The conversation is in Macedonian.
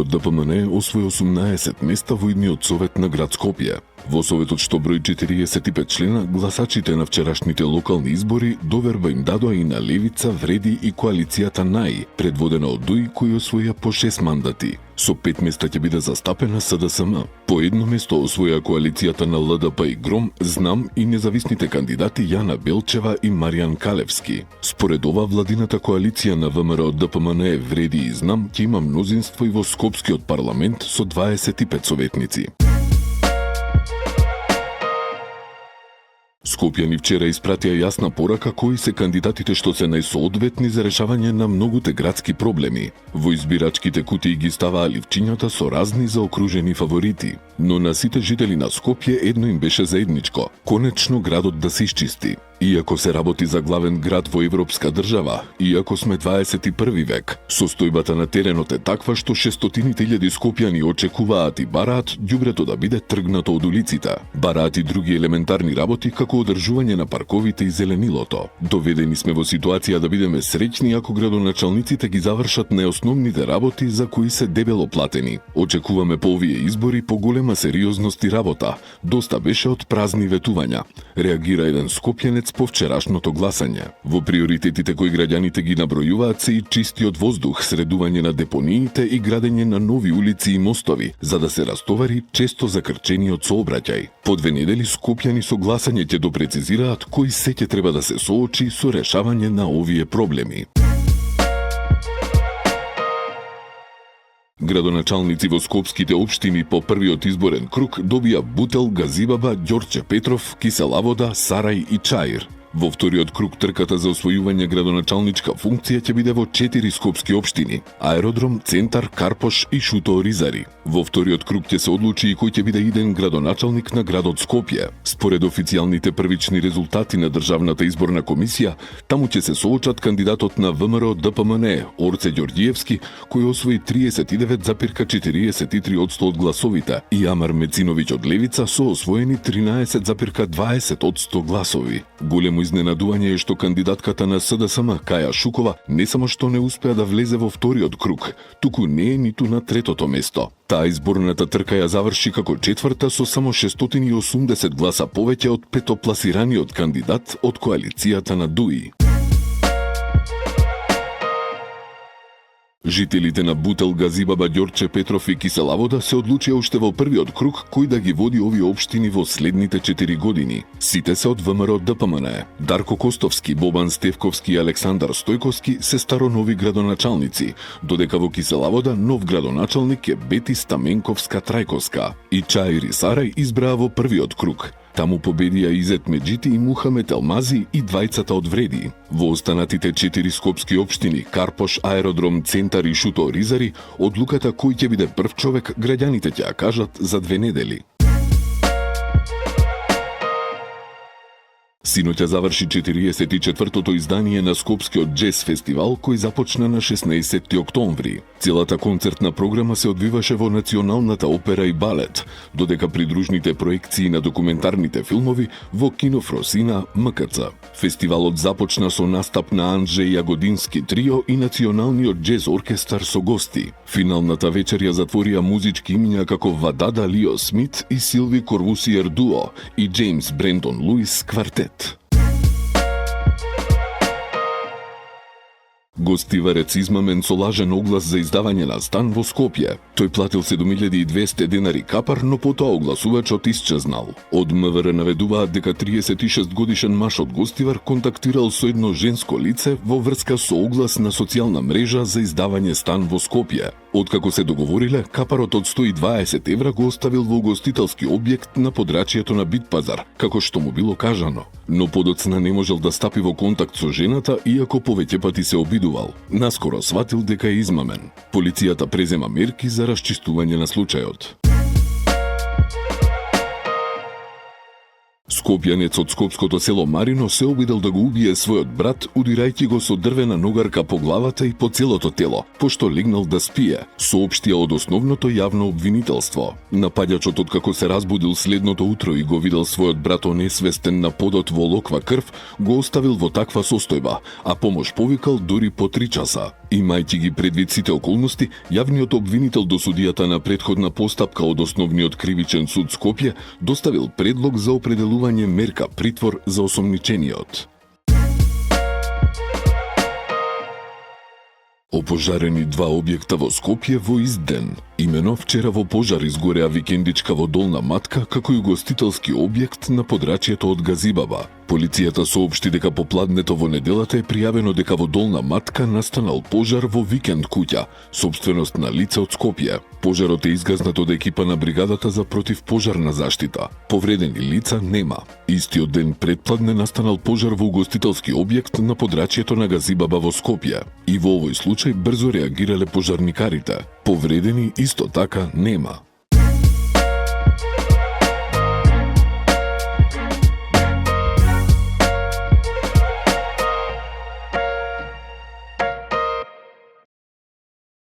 ДПМН освои 18 места во идниот совет на град Скопје. Во советот што брои 45 члена, гласачите на вчерашните локални избори доверба им дадоа и на Левица, Вреди и коалицијата НАИ, предводена од ДУИ, кои освоија по 6 мандати. Со 5 места ќе биде застапена СДСМ. По едно место освоја коалицијата на ЛДП и ГРОМ, ЗНАМ и независните кандидати Јана Белчева и Маријан Калевски. Според ова, владината коалиција на ВМРО, ДПМН, Вреди и ЗНАМ ќе има мнозинство и во Скопскиот парламент со 25 советници. Скопјани вчера испратија јасна порака кои се кандидатите што се најсоодветни за решавање на многуте градски проблеми. Во избирачките кутии ги ставаа ливчињата со разни заокружени фаворити. Но на сите жители на Скопје едно им беше заедничко – конечно градот да се исчисти. Иако се работи за главен град во европска држава, иако сме 21 век, состојбата на теренот е таква што 600.000 скопјани очекуваат и бараат ѓубрето да биде тргнато од улиците. Бараат и други елементарни работи како одржување на парковите и зеленилото. Доведени сме во ситуација да бидеме среќни ако градоначалниците ги завршат најосновните работи за кои се дебело платени. Очекуваме по овие избори поголема сериозност и работа. Доста беше од празни ветувања, реагира еден скопјанец по вчерашното гласање. Во приоритетите кои граѓаните ги набројуваат се и чистиот воздух, средување на депониите и градење на нови улици и мостови, за да се растовари често закрчениот сообраќај. По 2 недели скопјани со гласање ќе допрецизираат кој се ќе треба да се соочи со решавање на овие проблеми. Градоначалници во скопските општини по првиот изборен круг добија Бутел, Газибаба, Ѓорче Петров, Кисела вода, Сарај и Чаир. Во вториот круг трката за освојување градоначалничка функција ќе биде во 4 скопски општини: Аеродром, Центар, Карпош и Шуто Оризари. Во вториот круг ќе се одлучи и кој ќе биде иден градоначалник на градот Скопје. Според официјалните првични резултати на Државната изборна комисија, таму ќе се соочат кандидатот на ВМРО ДПМН Орце Ѓорѓиевски, кој освои 39,43% од гласовите, и Амар Мециновиќ од Левица со освоени 13,20% гласови. Големо изненадување е што кандидатката на СДСМ Каја Шукова не само што не успеа да влезе во вториот круг, туку не е ниту на третото место. Таа изборната трка ја заврши како четврта со само 680 гласа повеќе од петопласираниот кандидат од коалицијата на ДУИ. Жителите на Бутел, Газибаба, Ѓорче Петров и Кисела вода се одлучија уште во првиот круг кој да ги води овие општини во следните 4 години. Сите се од ВМРО ДПМН. Дарко Костовски, Бобан Стевковски и Александар Стојковски се старонови градоначалници, додека во Кисела вода нов градоначалник е Бети Стаменковска Трајковска. И Чаир и Сарај избраа во првиот круг. Таму победија Изет Меджити и Мухамет Елмази и двајцата од Вреди. Во останатите 4 скопски општини, Карпош, Аеродром, Центар и Шуто Оризари, одлуката кој ќе биде прв човек, граѓаните ќе ја кажат за 2 недели. Синоќа заврши 44-тото издание на Скопскиот джез фестивал, кој започна на 16 октомври. Целата концертна програма се одвиваше во Националната опера и балет, додека придружните проекции на документарните филмови во Кино Фросина, МКЦ. Фестивалот започна со настап на Анже Јагодински трио и Националниот джез оркестар со гости. Финалната вечер ја затворија музички имиња како Вадада Лио Смит и Силви Корвусиер дуо и Джеймс Брендон Луис квартет. Гостиварец измамен со лажен оглас за издавање на стан во Скопје. Тој платил 7200 денари капар, но потоа огласувачот исчезнал. Од МВР наведуваат дека 36 годишен маж од Гостивар контактирал со едно женско лице во врска со оглас на социјална мрежа за издавање стан во Скопје. Откако се договориле, капарот од 120 евра го оставил во угостителски објект на подрачјето на Битпазар, како што му било кажано. Но подоцна не можел да стапи во контакт со жената, иако повеќе пати се обидувал. Наскоро сватил дека е измамен. Полицијата презема мерки за расчистување на случајот. Скопјанец од скопското село Марино се обидел да го убие својот брат, удирајќи го со дрвена ногарка по главата и по целото тело, пошто легнал да спие, соопштија од основното јавно обвинителство. Напаѓачот откако се разбудил следното утро и го видел својот брат онесвестен на подот во локва крв, го оставил во таква состојба, а помош повикал дури по 3 часа. Имајќи ги предвид сите околности, јавниот обвинител до судијата на претходна постапка од Основниот кривичен суд Скопје доставил предлог за определување мерка притвор за осомничениот. Опожарени 2 објекта во Скопје во ист ден. Имено вчера во пожар изгореа викендичка во Долна Матка, како и угостителски објект на подрачјето од Газибаба. Полицијата соопшти дека попладнето во неделата е пријавено дека во Долна Матка настанал пожар во викенд куќа, сопственост на лице од Скопје. Пожарот е изгазнат од екипа на бригадата за противпожарна заштита. Повредени лица нема. Истиот ден предпладне настанал пожар во угостителски објект на подрачјето на Газибаба во Скопје. И во овој случај брзо реагирале пожарникарите. Повредени исто така нема.